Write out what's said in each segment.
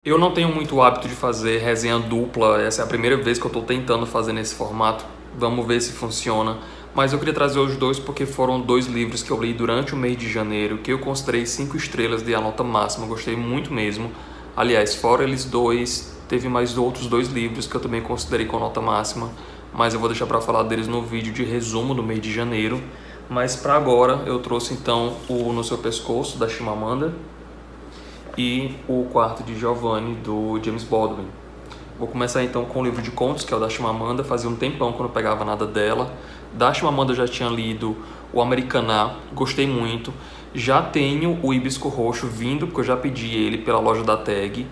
Eu não tenho muito hábito de fazer resenha dupla, essa é a primeira vez que eu estou tentando fazer nesse formato. Vamos ver se funciona. Mas eu queria trazer os dois porque foram dois livros que eu li durante o mês de janeiro, que eu considerei 5 estrelas de a nota máxima, gostei muito mesmo. Aliás, fora eles dois, teve mais outros dois livros que eu também considerei com nota máxima, mas eu vou deixar para falar deles no vídeo de resumo do mês de janeiro. Mas para agora eu trouxe então o No Seu Pescoço, da Chimamanda, e O Quarto de Giovanni, do James Baldwin. Vou começar então com o livro de contos, que é o da Chimamanda. Fazia um tempão que eu não pegava nada dela. Da Chimamanda eu já tinha lido o Americaná, gostei muito. Já tenho o Hibisco Roxo vindo, porque eu já pedi ele pela loja da Tag.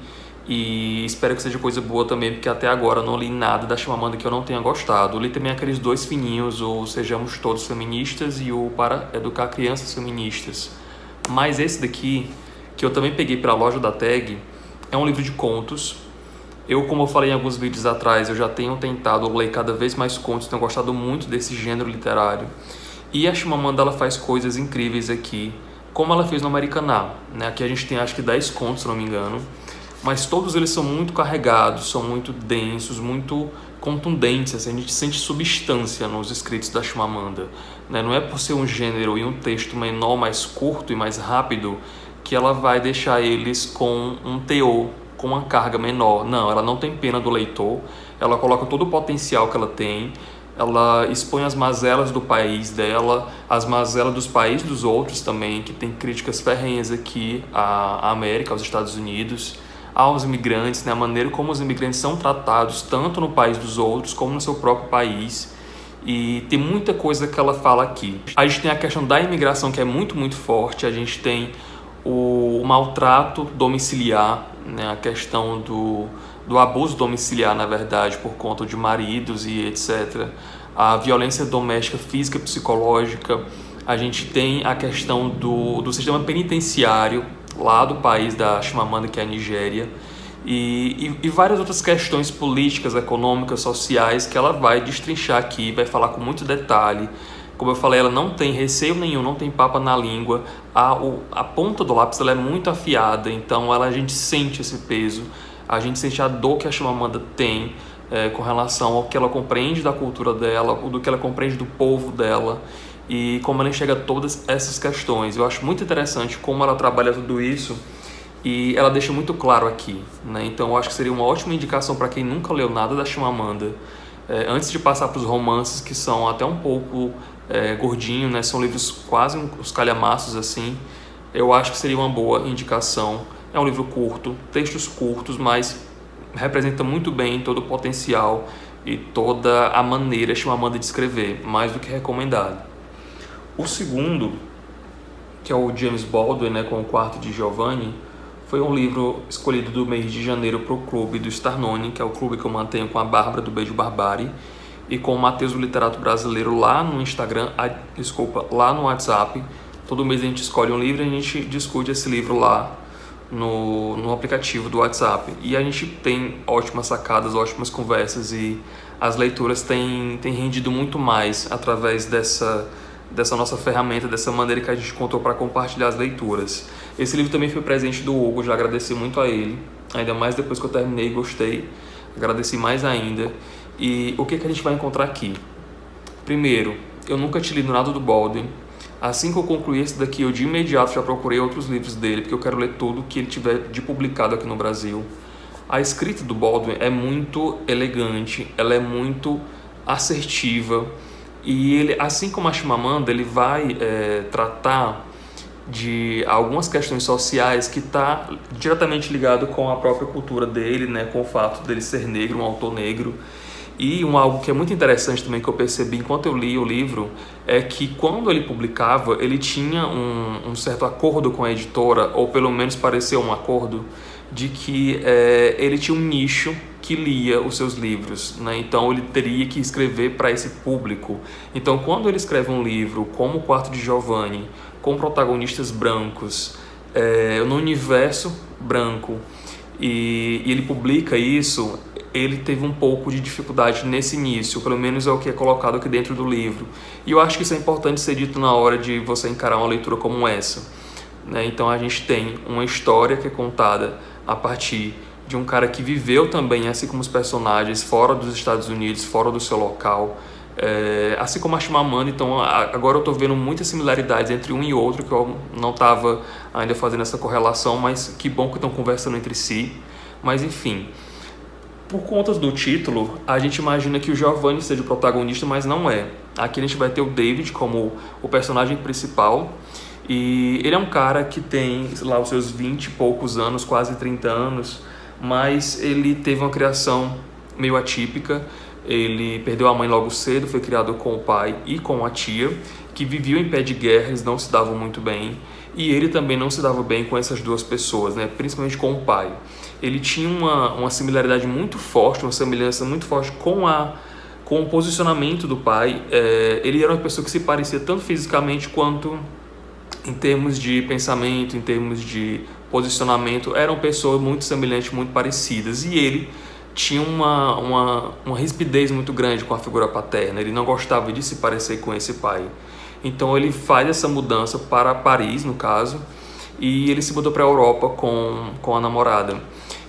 E espero que seja coisa boa também, porque até agora eu não li nada da Chimamanda que eu não tenha gostado. Eu li também aqueles dois fininhos, o Sejamos Todos Feministas e o Para Educar Crianças Feministas. Mas esse daqui, que eu também peguei para a loja da Tag, é um livro de contos. Eu, como eu falei em alguns vídeos atrás, eu já tenho tentado ler cada vez mais contos, tenho gostado muito desse gênero literário. E a Chimamanda, ela faz coisas incríveis aqui, como ela fez no Americaná, né? Aqui a gente tem acho que 10 contos, se não me engano, mas todos eles são muito carregados, são muito densos, muito contundentes, assim, a gente sente substância nos escritos da Chimamanda, né? Não é por ser um gênero e um texto menor, mais curto e mais rápido, que ela vai deixar eles com um teor, com uma carga menor. Não, ela não tem pena do leitor, ela coloca todo o potencial que ela tem, ela expõe as mazelas do país dela, as mazelas dos países dos outros também, que tem críticas ferrenhas aqui à América, aos Estados Unidos, aos imigrantes, né, a maneira como os imigrantes são tratados, tanto no país dos outros como no seu próprio país. E tem muita coisa que ela fala aqui. A gente tem a questão da imigração, que é muito, muito forte. A gente tem o maltrato domiciliar, né, a questão do abuso domiciliar, na verdade, por conta de maridos e etc. A violência doméstica, física e psicológica. A gente tem a questão do sistema penitenciário lá do país da Chimamanda, que é a Nigéria. E várias outras questões políticas, econômicas, sociais que ela vai destrinchar aqui, vai falar com muito detalhe. Como eu falei, ela não tem receio nenhum, não tem papa na língua. A ponta do lápis ela é muito afiada, então a gente sente esse peso, a gente sente a dor que a Chimamanda tem com relação ao que ela compreende da cultura dela, do que ela compreende do povo dela e como ela enxerga todas essas questões. Eu acho muito interessante como ela trabalha tudo isso e ela deixa muito claro aqui, né? Então eu acho que seria uma ótima indicação para quem nunca leu nada da Chimamanda. Antes de passar para os romances, que são até um pouco gordinho, né? São livros quase os calhamaços assim, eu acho que seria uma boa indicação. É um livro curto, textos curtos, mas representa muito bem todo o potencial e toda a maneira Chimamanda de escrever, mais do que recomendado. O segundo, que é o James Baldwin, né, com O Quarto de Giovanni, foi um livro escolhido do mês de janeiro para o clube do Starnone, que é o clube que eu mantenho com a Bárbara do Beijo Barbari e com o Matheus, o Literato Brasileiro, lá no Instagram, lá no WhatsApp. Todo mês a gente escolhe um livro e a gente discute esse livro lá no aplicativo do WhatsApp. E a gente tem ótimas sacadas, ótimas conversas e as leituras têm rendido muito mais através dessa nossa ferramenta, dessa maneira que a gente contou para compartilhar as leituras. Esse livro também foi presente do Hugo, já agradeci muito a ele, ainda mais depois que eu terminei, gostei, agradeci mais ainda. E o que a gente vai encontrar aqui? Primeiro, eu nunca tinha lido nada do Baldwin. Assim que eu concluí esse daqui, eu de imediato já procurei outros livros dele, porque eu quero ler tudo que ele tiver de publicado aqui no Brasil. A escrita do Baldwin é muito elegante, ela é muito assertiva, e ele, assim como a Chimamanda, ele vai tratar de algumas questões sociais que está diretamente ligado com a própria cultura dele, né, com o fato dele ser negro, um autor negro. E algo que é muito interessante também que eu percebi enquanto eu li o livro é que quando ele publicava, ele tinha um certo acordo com a editora, ou pelo menos pareceu um acordo, de que ele tinha um nicho que lia os seus livros, né? Então ele teria que escrever para esse público. Então quando ele escreve um livro como O Quarto de Giovanni, com protagonistas brancos, no universo branco, e ele publica isso, ele teve um pouco de dificuldade nesse início, pelo menos é o que é colocado aqui dentro do livro. E eu acho que isso é importante ser dito na hora de você encarar uma leitura como essa, né? Então a gente tem uma história que é contada a partir de um cara que viveu também, assim como os personagens, fora dos Estados Unidos, fora do seu local, assim como a Chimamanda. Então agora eu estou vendo muitas similaridades entre um e outro, que eu não estava ainda fazendo essa correlação, mas que bom que estão conversando entre si. Mas enfim, por conta do título, a gente imagina que o Giovanni seja o protagonista, mas não é. Aqui a gente vai ter o David como o personagem principal, e ele é um cara que tem lá os seus 20 e poucos anos, quase 30 anos, mas ele teve uma criação meio atípica. Ele perdeu a mãe logo cedo, foi criado com o pai e com a tia, que viviam em pé de guerra, eles não se davam muito bem, e ele também não se dava bem com essas duas pessoas, né? Principalmente com o pai. Ele tinha uma similaridade muito forte, uma semelhança muito forte com o posicionamento do pai. Ele era uma pessoa que se parecia tanto fisicamente quanto em termos de pensamento, em termos de posicionamento. Eram pessoas muito semelhantes, muito parecidas, e ele tinha uma rispidez muito grande com a figura paterna. Ele não gostava de se parecer com esse pai. Então ele faz essa mudança para Paris, no caso, e ele se mudou para a Europa com a namorada.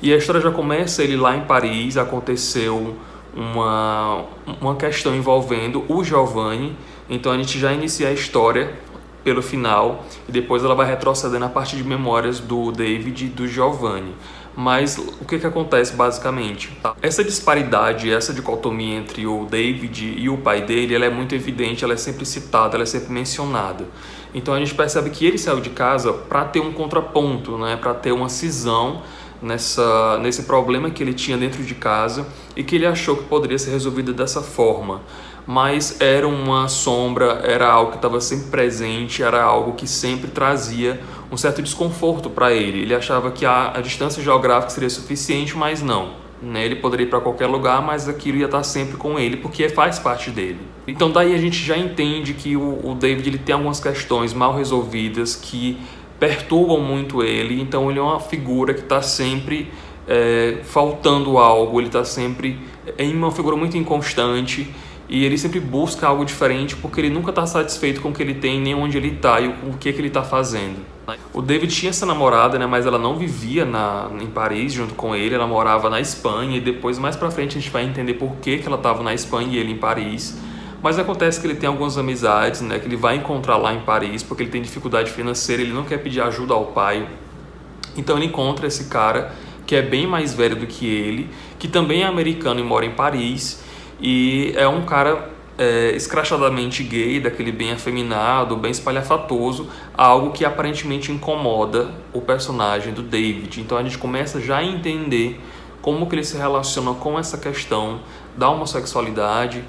E a história já começa, ele lá em Paris, aconteceu uma questão envolvendo o Giovanni. Então a gente já inicia a história pelo final, e depois ela vai retrocedendo a partir de memórias do David e do Giovanni. Mas o que acontece basicamente? Essa disparidade, essa dicotomia entre o David e o pai dele, ela é muito evidente, ela é sempre citada, ela é sempre mencionada. Então a gente percebe que ele saiu de casa para ter um contraponto, né? Para ter uma cisão nesse problema que ele tinha dentro de casa, e que ele achou que poderia ser resolvido dessa forma. Mas era uma sombra, era algo que estava sempre presente, era algo que sempre trazia um certo desconforto para ele. Ele achava que a distância geográfica seria suficiente, mas não, né? Ele poderia ir para qualquer lugar, mas aquilo ia estar sempre com ele, porque faz parte dele. Então daí a gente já entende que o David ele tem algumas questões mal resolvidas que perturbam muito ele. Então ele é uma figura que está sempre faltando algo, ele está sempre uma figura muito inconstante, e ele sempre busca algo diferente, porque ele nunca está satisfeito com o que ele tem, nem onde ele está e com o que ele está fazendo. O David tinha essa namorada, né, mas ela não vivia em Paris junto com ele, ela morava na Espanha, e depois mais pra frente a gente vai entender por que ela estava na Espanha e ele em Paris. Mas acontece que ele tem algumas amizades, né, que ele vai encontrar lá em Paris, porque ele tem dificuldade financeira, ele não quer pedir ajuda ao pai. Então ele encontra esse cara que é bem mais velho do que ele, que também é americano e mora em Paris, e é um cara escrachadamente gay, daquele bem afeminado, bem espalhafatoso, algo que aparentemente incomoda o personagem do David. Então a gente começa já a entender como que ele se relaciona com essa questão da homossexualidade,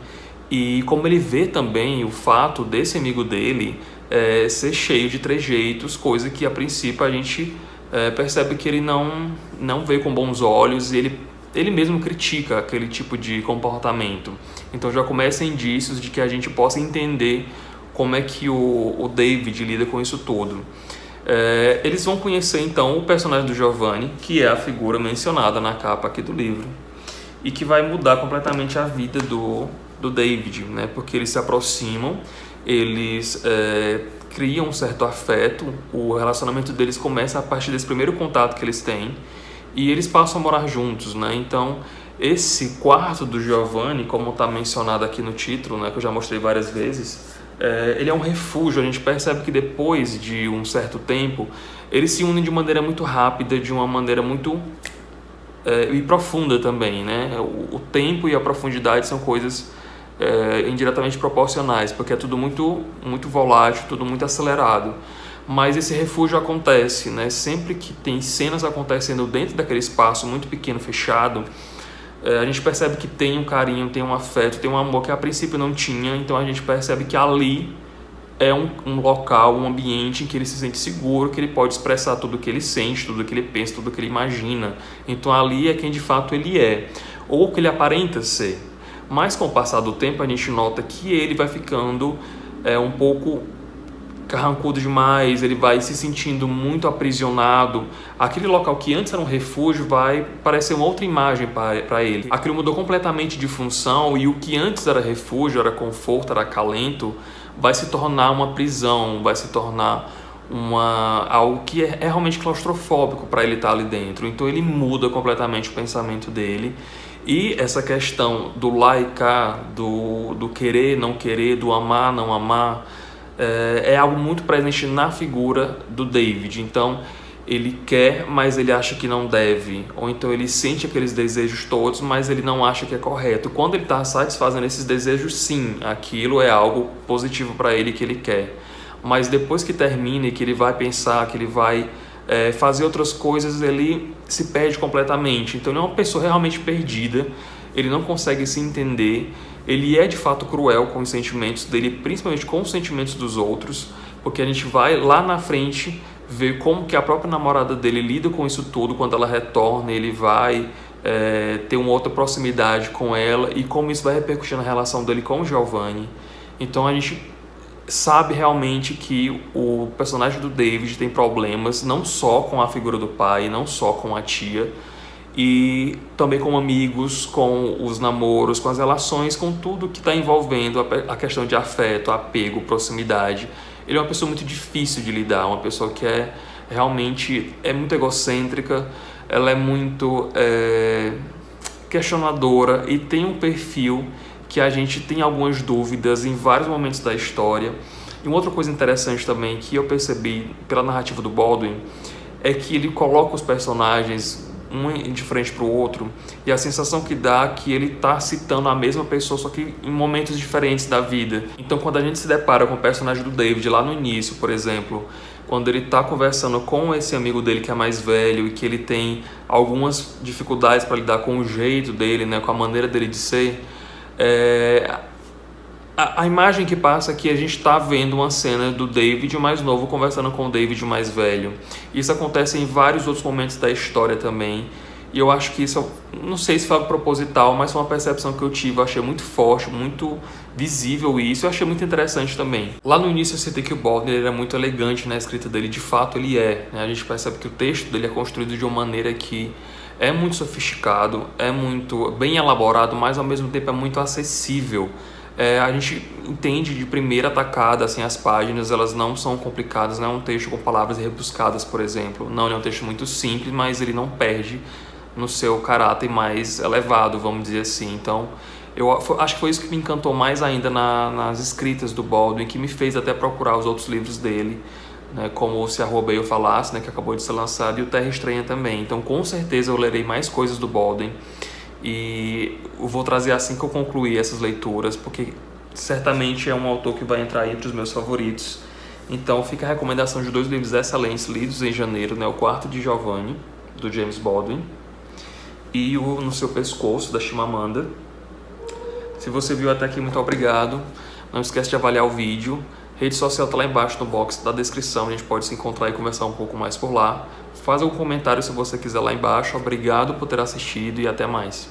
e como ele vê também o fato desse amigo dele ser cheio de trejeitos, coisa que a princípio a gente percebe que ele não vê com bons olhos, e ele mesmo critica aquele tipo de comportamento. Então já começa indícios de que a gente possa entender como é que o David lida com isso tudo. Eles vão conhecer então o personagem do Giovanni, que é a figura mencionada na capa aqui do livro, e que vai mudar completamente a vida do David, né? Porque eles se aproximam, eles criam um certo afeto, o relacionamento deles começa a partir desse primeiro contato que eles têm, e eles passam a morar juntos, né? Então, esse quarto do Giovanni, como está mencionado aqui no título, né, que eu já mostrei várias vezes, ele é um refúgio. A gente percebe que depois de um certo tempo, eles se unem de maneira muito rápida, de uma maneira muito e profunda também, né? O tempo e a profundidade são coisas indiretamente proporcionais, porque é tudo muito, muito volátil, tudo muito acelerado. Mas esse refúgio acontece, né? Sempre que tem cenas acontecendo dentro daquele espaço muito pequeno, fechado, a gente percebe que tem um carinho, tem um afeto, tem um amor que a princípio não tinha. Então a gente percebe que ali é um local, um ambiente em que ele se sente seguro, que ele pode expressar tudo o que ele sente, tudo o que ele pensa, tudo o que ele imagina. Então ali é quem de fato ele é, ou que ele aparenta ser. Mas com o passar do tempo a gente nota que ele vai ficando um pouco carrancudo demais, ele vai se sentindo muito aprisionado. Aquele local que antes era um refúgio vai parecer uma outra imagem para ele. Aquilo mudou completamente de função, e o que antes era refúgio, era conforto, era acalento, vai se tornar uma prisão, vai se tornar algo que é realmente claustrofóbico para ele estar ali dentro. Então ele muda completamente o pensamento dele. E essa questão do lá e cá, do querer, não querer, do amar, não amar, é algo muito presente na figura do David. Então ele quer, mas ele acha que não deve, ou então ele sente aqueles desejos todos, mas ele não acha que é correto. Quando ele está satisfazendo esses desejos, sim, aquilo é algo positivo para ele, que ele quer. Mas depois que termina e que ele vai pensar, que ele vai fazer outras coisas, ele se perde completamente. Então ele é uma pessoa realmente perdida, ele não consegue se entender, ele é de fato cruel com os sentimentos dele, principalmente com os sentimentos dos outros, porque a gente vai lá na frente ver como que a própria namorada dele lida com isso tudo. Quando ela retorna, ele vai ter uma outra proximidade com ela, e como isso vai repercutir na relação dele com o Giovanni. Então a gente sabe realmente que o personagem do David tem problemas, não só com a figura do pai, não só com a tia, e também com amigos, com os namoros, com as relações, com tudo que está envolvendo a questão de afeto, apego, proximidade. Ele é uma pessoa muito difícil de lidar, uma pessoa que realmente é muito egocêntrica, ela é muito questionadora, e tem um perfil que a gente tem algumas dúvidas em vários momentos da história. E uma outra coisa interessante também que eu percebi pela narrativa do Baldwin é que ele coloca os personagens um de frente para o outro, e a sensação que dá é que ele está citando a mesma pessoa, só que em momentos diferentes da vida. Então quando a gente se depara com o personagem do David lá no início, por exemplo, quando ele está conversando com esse amigo dele que é mais velho e que ele tem algumas dificuldades para lidar com o jeito dele, né, com a maneira dele de ser, a imagem que passa é que a gente está vendo uma cena do David mais novo conversando com o David mais velho. Isso acontece em vários outros momentos da história também. E eu acho que isso, não sei se foi proposital, mas foi uma percepção que eu tive. Eu achei muito forte, muito visível isso. Eu achei muito interessante também. Lá no início eu citei que o Baldwin era muito elegante na escrita dele. De fato ele é, né? A gente percebe que o texto dele é construído de uma maneira que é muito sofisticado, é muito bem elaborado, mas ao mesmo tempo é muito acessível. A gente entende de primeira tacada, assim, as páginas, elas não são complicadas, não é um texto com palavras rebuscadas, por exemplo. Não, ele é um texto muito simples, mas ele não perde no seu caráter mais elevado, vamos dizer assim. Então, eu acho que foi isso que me encantou mais ainda nas escritas do Baldwin, que me fez até procurar os outros livros dele, né, como Se a Rua Bale Falasse, né, que acabou de ser lançado, e o Terra Estranha também. Então, com certeza, eu lerei mais coisas do Baldwin. E eu vou trazer assim que eu concluir essas leituras, porque certamente é um autor que vai entrar entre os meus favoritos. Então fica a recomendação de 2 livros excelentes lidos em janeiro, né? O Quarto de Giovanni, do James Baldwin, e o No Seu Pescoço, da Chimamanda. Se você viu até aqui, muito obrigado. Não esquece de avaliar o vídeo. Rede social está lá embaixo no box da descrição, a gente pode se encontrar e conversar um pouco mais por lá. Faz algum comentário se você quiser lá embaixo. Obrigado por ter assistido e até mais.